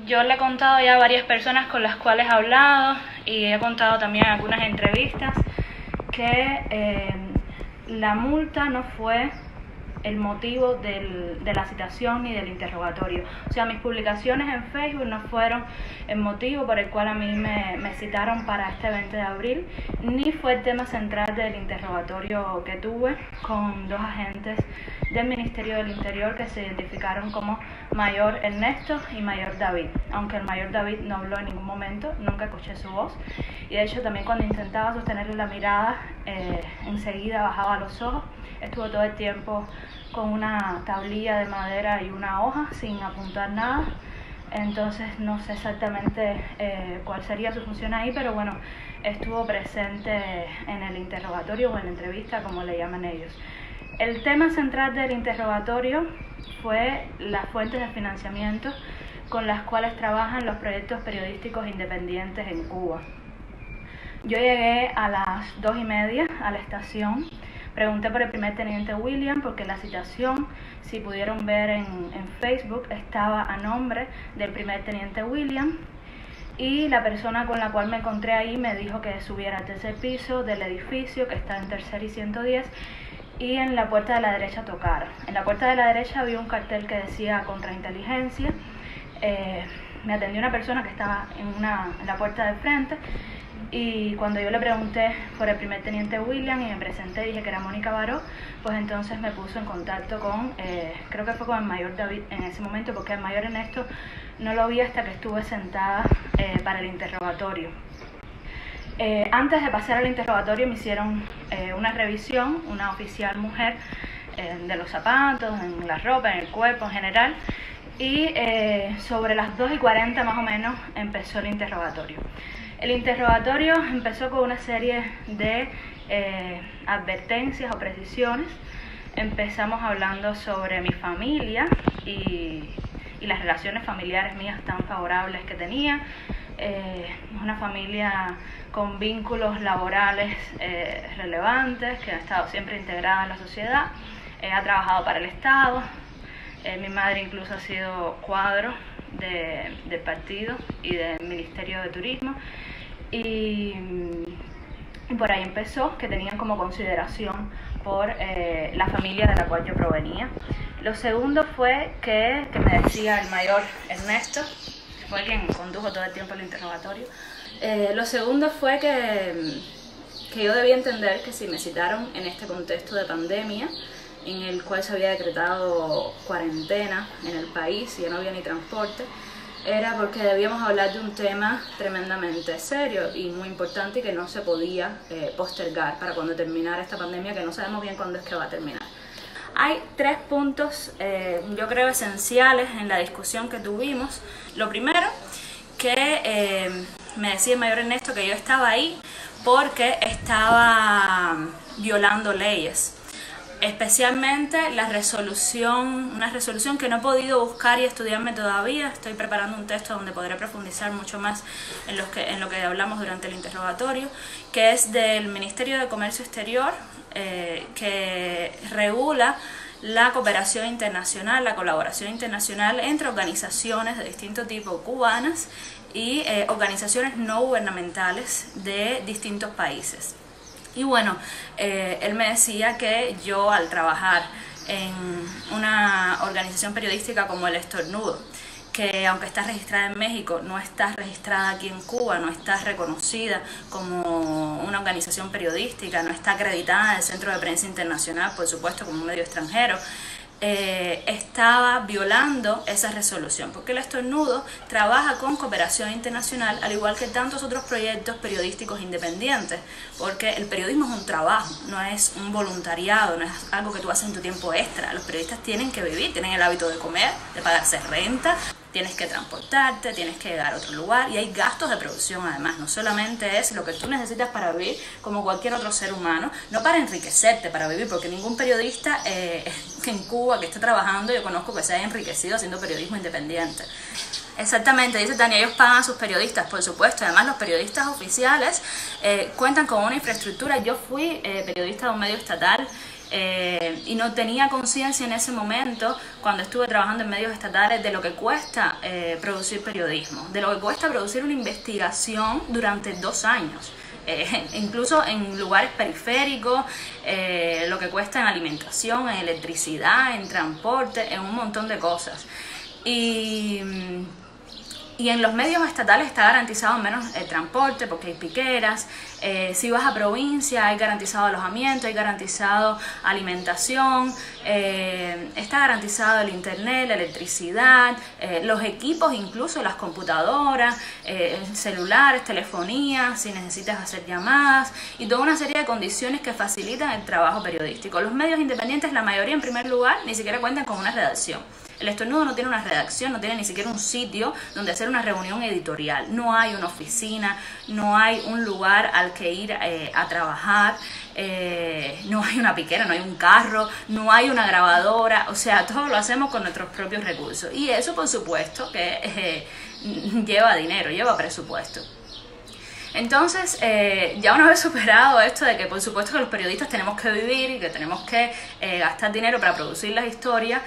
Yo le he contado ya a varias personas con las cuales he hablado y he contado también en algunas entrevistas que la multa no fue el motivo de la citación ni del interrogatorio. O sea, mis publicaciones en Facebook no fueron el motivo por el cual a mí me citaron para este 20 de abril, ni fue el tema central del interrogatorio que tuve con dos agentes del Ministerio del Interior que se identificaron como Mayor Ernesto y Mayor David. Aunque el Mayor David no habló en ningún momento, nunca escuché su voz. Y de hecho también cuando intentaba sostenerle la mirada, enseguida bajaba los ojos. Estuvo todo el tiempo con una tablilla de madera y una hoja sin apuntar nada. Entonces no sé exactamente cuál sería su función ahí, pero bueno, estuvo presente en el interrogatorio o en la entrevista, como le llaman ellos. El tema central del interrogatorio fue las fuentes de financiamiento con las cuales trabajan los proyectos periodísticos independientes en Cuba. Yo llegué a las 2:30 a la estación. Pregunté por el primer teniente William porque la citación, si pudieron ver en Facebook, estaba a nombre del primer teniente William, y la persona con la cual me encontré ahí me dijo que subiera al tercer piso del edificio, que está en Tercer y 110, y en la puerta de la derecha tocara. En la puerta de la derecha había un cartel que decía contrainteligencia. Me atendió una persona que estaba en la puerta del frente. Y cuando yo le pregunté por el primer teniente William y me presenté, dije que era Mónica Baró, pues entonces me puso en contacto con, creo que fue con el Mayor David en ese momento, porque el Mayor Ernesto no lo vi hasta que estuve sentada para el interrogatorio. Antes de pasar al interrogatorio me hicieron una revisión, una oficial mujer, de los zapatos, en la ropa, en el cuerpo en general, y sobre las 2:40 más o menos empezó el interrogatorio. El interrogatorio empezó con una serie de advertencias o precisiones. Empezamos hablando sobre mi familia y las relaciones familiares mías tan favorables que tenía. Una familia con vínculos laborales relevantes, que ha estado siempre integrada en la sociedad, ha trabajado para el Estado. Mi madre incluso ha sido cuadro del partido y del Ministerio de Turismo, y por ahí empezó, que tenían como consideración por la familia de la cual yo provenía. Lo segundo fue que me decía el Mayor Ernesto, fue quien condujo todo el tiempo el interrogatorio. Lo segundo fue que yo debía entender que si me citaron en este contexto de pandemia, en el cual se había decretado cuarentena en el país y ya no había ni transporte, era porque debíamos hablar de un tema tremendamente serio y muy importante y que no se podía postergar para cuando terminara esta pandemia, que no sabemos bien cuándo es que va a terminar. Hay 3 puntos, yo creo, esenciales en la discusión que tuvimos. Lo primero, que me decía el Mayor Ernesto que yo estaba ahí porque estaba violando leyes. Especialmente una resolución que no he podido buscar y estudiarme todavía. Estoy preparando un texto donde podré profundizar mucho más en lo que hablamos durante el interrogatorio, que es del Ministerio de Comercio Exterior, que regula la cooperación internacional, la colaboración internacional entre organizaciones de distinto tipo cubanas y organizaciones no gubernamentales de distintos países. Y bueno, él me decía que yo, al trabajar en una organización periodística como El Estornudo, que aunque está registrada en México, no está registrada aquí en Cuba, no está reconocida como una organización periodística, no está acreditada en el Centro de Prensa Internacional, por supuesto, como un medio extranjero, estaba violando esa resolución, porque El Estornudo trabaja con cooperación internacional, al igual que tantos otros proyectos periodísticos independientes, porque el periodismo es un trabajo, no es un voluntariado, no es algo que tú haces en tu tiempo extra. Los periodistas tienen que vivir, tienen el hábito de comer, de pagarse renta, tienes que transportarte, tienes que llegar a otro lugar, y hay gastos de producción además. No solamente es lo que tú necesitas para vivir como cualquier otro ser humano, no para enriquecerte, para vivir, porque ningún periodista en Cuba que esté trabajando yo conozco que se haya enriquecido haciendo periodismo independiente. Exactamente, dice Tania, ellos pagan a sus periodistas, por supuesto. Además, los periodistas oficiales cuentan con una infraestructura. Yo fui periodista de un medio estatal y no tenía conciencia en ese momento, cuando estuve trabajando en medios estatales, de lo que cuesta producir periodismo, de lo que cuesta producir una investigación durante 2 años. Incluso en lugares periféricos, lo que cuesta en alimentación, en electricidad, en transporte, en un montón de cosas. Y en los medios estatales está garantizado menos el transporte porque hay piqueras. Si vas a provincia hay garantizado alojamiento, hay garantizado alimentación, está garantizado el internet, la electricidad, los equipos, incluso las computadoras, celulares, telefonía, si necesitas hacer llamadas y toda una serie de condiciones que facilitan el trabajo periodístico. Los medios independientes, la mayoría en primer lugar, ni siquiera cuentan con una redacción. El Estornudo no tiene una redacción, no tiene ni siquiera un sitio donde hacer una reunión editorial. No hay una oficina, no hay un lugar al que ir a trabajar, no hay una piquera, no hay un carro, no hay una grabadora. O sea, todo lo hacemos con nuestros propios recursos. Y eso, por supuesto, que lleva dinero, lleva presupuesto. Entonces, ya una vez superado esto de que por supuesto que los periodistas tenemos que vivir y que tenemos que gastar dinero para producir las historias,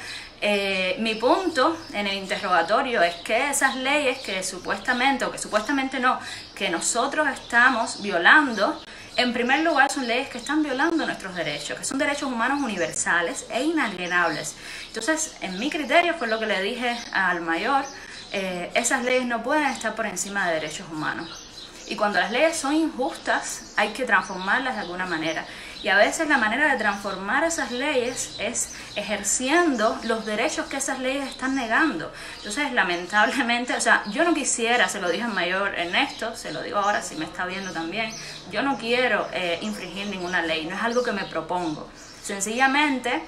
mi punto en el interrogatorio es que esas leyes que supuestamente, o que supuestamente no, que nosotros estamos violando, en primer lugar son leyes que están violando nuestros derechos, que son derechos humanos universales e inalienables. Entonces, en mi criterio, fue lo que le dije al mayor, esas leyes no pueden estar por encima de derechos humanos. Y cuando las leyes son injustas, hay que transformarlas de alguna manera. Y a veces la manera de transformar esas leyes es ejerciendo los derechos que esas leyes están negando. Entonces, lamentablemente, o sea, yo no quisiera, se lo dije al mayor Ernesto, se lo digo ahora si me está viendo también, yo no quiero infringir ninguna ley, no es algo que me propongo. Sencillamente,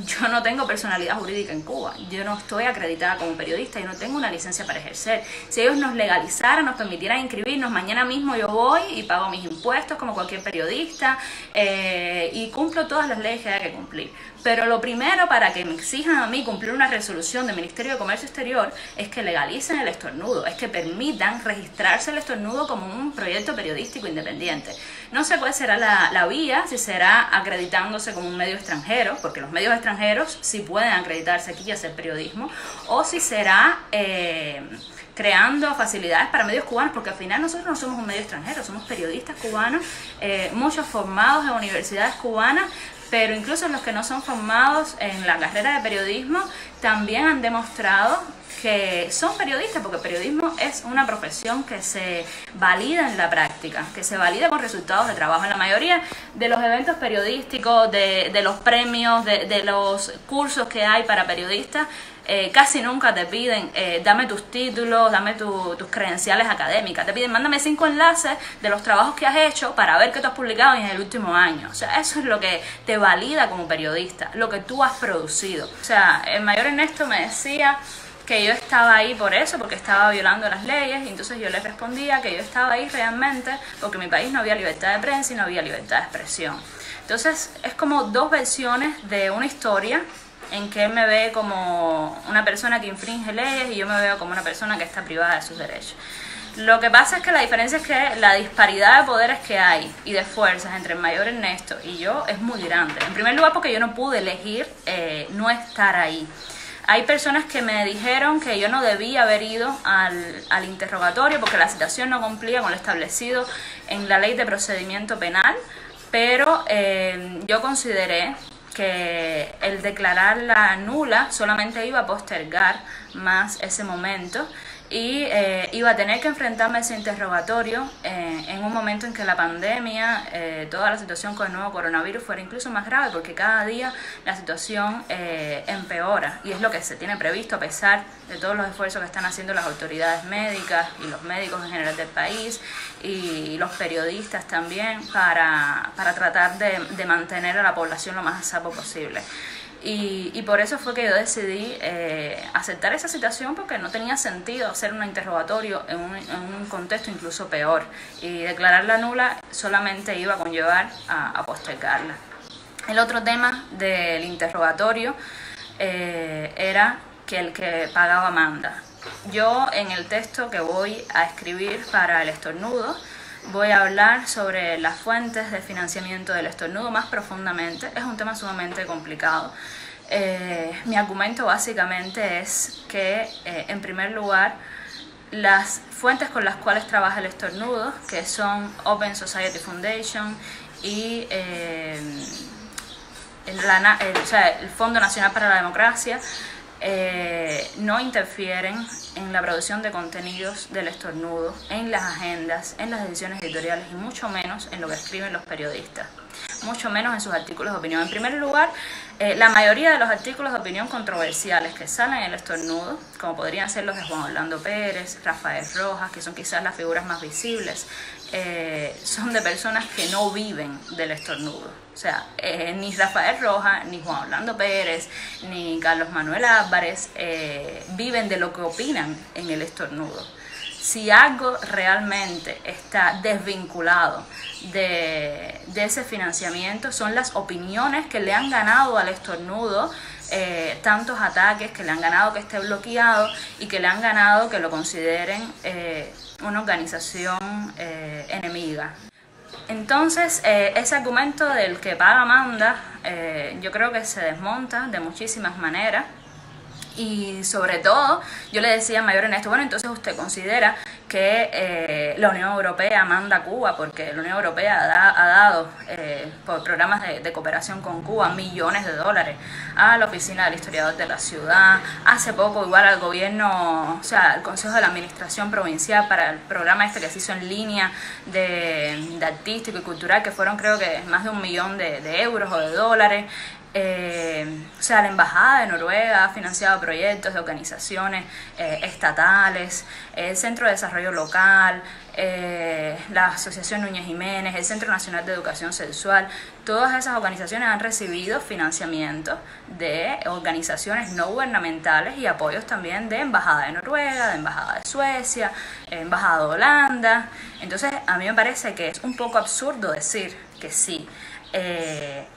yo no tengo personalidad jurídica en Cuba, yo no estoy acreditada como periodista, yo no tengo una licencia para ejercer. Si ellos nos legalizaran, nos permitieran inscribirnos, mañana mismo yo voy y pago mis impuestos como cualquier periodista y cumplo todas las leyes que haya que cumplir. Pero lo primero para que me exijan a mí cumplir una resolución del Ministerio de Comercio Exterior es que legalicen el Estornudo, es que permitan registrarse el Estornudo como un proyecto periodístico independiente. No sé cuál será la vía, si será acreditándose como un medio extranjero, porque los medios extranjeros sí pueden acreditarse aquí y hacer periodismo, o si será creando facilidades para medios cubanos, porque al final nosotros no somos un medio extranjero, somos periodistas cubanos, muchos formados en universidades cubanas, pero incluso los que no son formados en la carrera de periodismo también han demostrado que son periodistas, porque el periodismo es una profesión que se valida en la práctica, que se valida con resultados de trabajo. En la mayoría de los eventos periodísticos, de los premios, de los cursos que hay para periodistas, casi nunca te piden dame tus títulos, dame tus credenciales académicas, te piden mándame 5 enlaces de los trabajos que has hecho para ver qué tú has publicado en el último año. O sea, eso es lo que te valida como periodista, lo que tú has producido. O sea, el mayor Ernesto me decía que yo estaba ahí por eso, porque estaba violando las leyes, y entonces yo le respondía que yo estaba ahí realmente porque en mi país no había libertad de prensa y no había libertad de expresión. Entonces es como dos versiones de una historia en que él me ve como una persona que infringe leyes y yo me veo como una persona que está privada de sus derechos. Lo que pasa es que la diferencia es que la disparidad de poderes que hay y de fuerzas entre el mayor Ernesto y yo es muy grande. En primer lugar porque yo no pude elegir no estar ahí. Hay personas que me dijeron que yo no debía haber ido al interrogatorio porque la citación no cumplía con lo establecido en la ley de procedimiento penal, pero yo consideré que el declararla nula solamente iba a postergar más ese momento y iba a tener que enfrentarme a ese interrogatorio en un momento en que la pandemia, toda la situación con el nuevo coronavirus fuera incluso más grave, porque cada día la situación empeora, y es lo que se tiene previsto a pesar de todos los esfuerzos que están haciendo las autoridades médicas y los médicos en general del país y los periodistas también para tratar de mantener a la población lo más a salvo posible. Y por eso fue que yo decidí aceptar esa situación, porque no tenía sentido hacer un interrogatorio en un contexto incluso peor, y declararla nula solamente iba a conllevar a postergarla. El otro tema del interrogatorio era que el que pagaba manda. Yo en el texto que voy a escribir para el Estornudo voy a hablar sobre las fuentes de financiamiento del estornudo más profundamente. Es un tema sumamente complicado. Mi argumento básicamente es que, en primer lugar, las fuentes con las cuales trabaja el estornudo, que son Open Society Foundation y el Fondo Nacional para la Democracia, no interfieren en la producción de contenidos del estornudo, en las agendas, en las decisiones editoriales y mucho menos en lo que escriben los periodistas, mucho menos en sus artículos de opinión. En primer lugar, la mayoría de los artículos de opinión controversiales que salen en el estornudo, como podrían ser los de Juan Orlando Pérez, Rafael Rojas, que son quizás las figuras más visibles, son de personas que no viven del estornudo. O sea, ni Rafael Rojas, ni Juan Orlando Pérez, ni Carlos Manuel Álvarez viven de lo que opinan en el estornudo. Si algo realmente está desvinculado de ese financiamiento, son las opiniones que le han ganado al estornudo tantos ataques, que le han ganado que esté bloqueado y que le han ganado que lo consideren una organización enemiga. Entonces, ese argumento del que paga manda, yo creo que se desmonta de muchísimas maneras. Y sobre todo, yo le decía a Mayor Ernesto, bueno, entonces usted considera que la Unión Europea manda a Cuba, porque la Unión Europea ha dado por programas de cooperación con Cuba millones de dólares a la Oficina del Historiador de la Ciudad, hace poco igual al gobierno, o sea, al Consejo de la Administración Provincial para el programa este que se hizo en línea de artístico y cultural, que fueron creo que más de 1 millón de euros o de dólares. O sea, la Embajada de Noruega ha financiado proyectos de organizaciones estatales, el Centro de Desarrollo Local, la Asociación Núñez Jiménez, el Centro Nacional de Educación Sexual. Todas esas organizaciones han recibido financiamiento de organizaciones no gubernamentales y apoyos también de Embajada de Noruega, de Embajada de Suecia, Embajada de Holanda. Entonces, a mí me parece que es un poco absurdo decir que sí,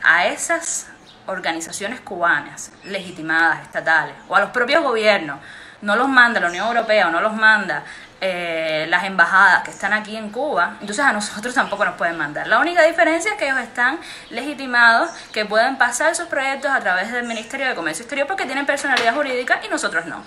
a esas organizaciones cubanas legitimadas, estatales, o a los propios gobiernos, no los manda la Unión Europea o no los manda las embajadas que están aquí en Cuba, entonces a nosotros tampoco nos pueden mandar. La única diferencia es que ellos están legitimados, que pueden pasar sus proyectos a través del Ministerio de Comercio Exterior porque tienen personalidad jurídica y nosotros no.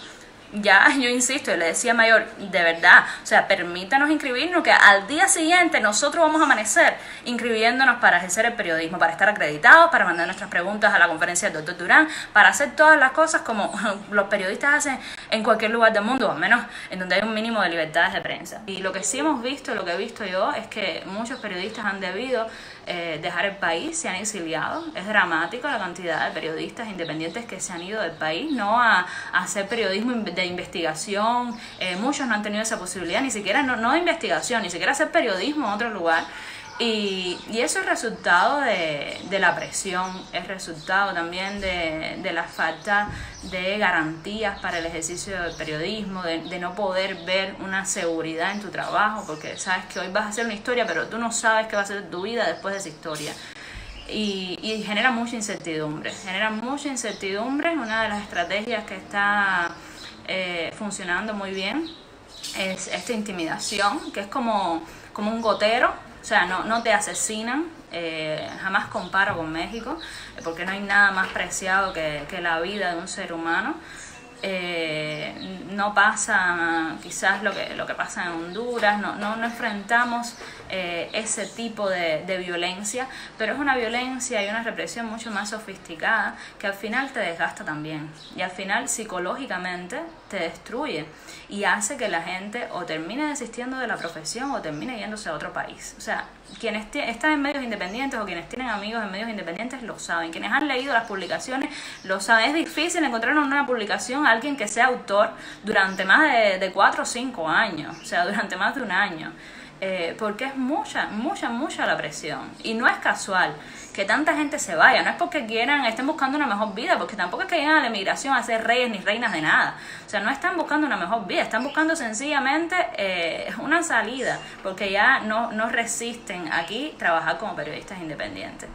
Ya, yo insisto, y le decía a Mayor, de verdad, o sea, permítanos inscribirnos, que al día siguiente nosotros vamos a amanecer inscribiéndonos para ejercer el periodismo, para estar acreditados, para mandar nuestras preguntas a la conferencia del Dr. Durán, para hacer todas las cosas como los periodistas hacen en cualquier lugar del mundo, o al menos en donde hay un mínimo de libertades de prensa. Y lo que sí hemos visto, lo que he visto yo, es que muchos periodistas han debido dejar el país, se han exiliado. Es dramático la cantidad de periodistas independientes que se han ido del país, no a hacer periodismo de investigación. Muchos no han tenido esa posibilidad, ni siquiera no de investigación, ni siquiera hacer periodismo en otro lugar. Y eso es resultado de la presión, es resultado también de la falta de garantías para el ejercicio del periodismo, de no poder ver una seguridad en tu trabajo, porque sabes que hoy vas a hacer una historia, pero tú no sabes qué va a ser tu vida después de esa historia. Y genera mucha incertidumbre, Una de las estrategias que está funcionando muy bien es esta intimidación, que es como un gotero. O sea, no te asesinan, jamás comparo con México, porque no hay nada más preciado que la vida de un ser humano. No pasa quizás lo que pasa en Honduras, no enfrentamos ese tipo de violencia, pero es una violencia y una represión mucho más sofisticada que al final te desgasta también y al final psicológicamente te destruye y hace que la gente o termine desistiendo de la profesión o termine yéndose a otro país. O sea, quienes están en medios independientes o quienes tienen amigos en medios independientes lo saben, quienes han leído las publicaciones lo saben. Es difícil encontrar en una publicación a alguien que sea autor durante más de 4 o 5 años, o sea, durante más de un año, porque es mucha la presión y no es casual que tanta gente se vaya, no es porque estén buscando una mejor vida, porque tampoco es que lleguen a la emigración a ser reyes ni reinas de nada. O sea, no están buscando una mejor vida, están buscando sencillamente una salida, porque ya no resisten aquí trabajar como periodistas independientes.